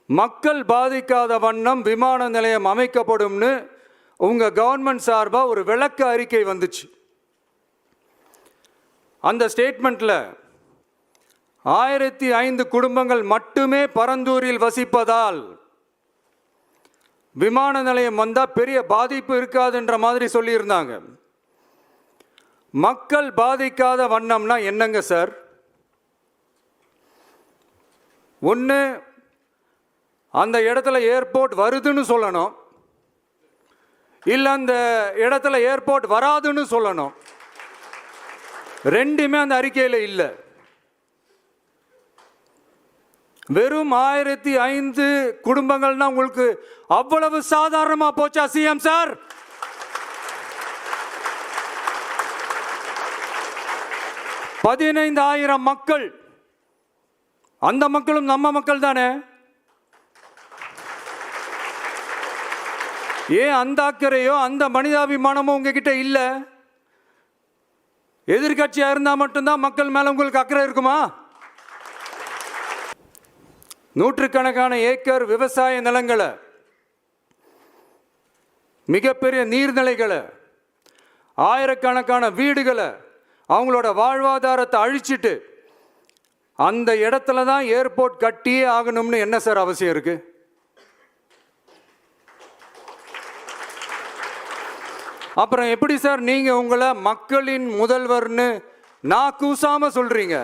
மக்கள் பாதிக்காத வண்ணம் விமான நிலையம் அமைக்கப்படும்னு உங்கள் கவர்மெண்ட் சார்பாக ஒரு விளக்க அறிக்கை வந்துச்சு. அந்த ஸ்டேட்மெண்ட்டில் 1005 குடும்பங்கள் மட்டுமே பரந்தூரில் வசிப்பதால் விமான நிலையம் வந்தால் பெரிய பாதிப்பு இருக்காதுன்ற மாதிரி சொல்லியிருந்தாங்க. மக்கள் பாதிக்காத வண்ணம்னா என்னங்க சார்? ஒன்று, அந்த இடத்துல ஏர்போர்ட் வருதுன்னு சொல்லணும், இல்லை அந்த இடத்துல ஏர்போர்ட் வராதுன்னு சொல்லணும். ரெண்டுமே அந்த அறிக்கையில் இல்லை. வெறும் 1005 குடும்பங்கள்னா உங்களுக்கு அவ்வளவு சாதாரணமா போச்சா சிஎம் சார்? $15,000 மக்கள், அந்த மக்களும் நம்ம மக்கள் தானே. ஏன் அந்த அக்கறையோ அந்த மனிதாபிமானமோ உங்ககிட்ட இல்லை? எதிர்கட்சியா இருந்தா மட்டும்தான் மக்கள் மேல உங்களுக்கு அக்கறை இருக்குமா? நூற்றுக்கணக்கான ஏக்கர் விவசாய நிலங்களை, மிகப்பெரிய நீர்நிலைகளை, ஆயிரக்கணக்கான வீடுகளை, அவங்களோட வாழ்வாதாரத்தை அழிச்சிட்டு அந்த இடத்துல தான் ஏர்போர்ட் கட்டியே ஆகணும்னு என்ன சார் அவசியம் இருக்கு? அப்புறம் எப்படி சார் நீங்க உங்களை மக்களின் முதல்வர்னு நான் கூசாம சொல்றீங்க?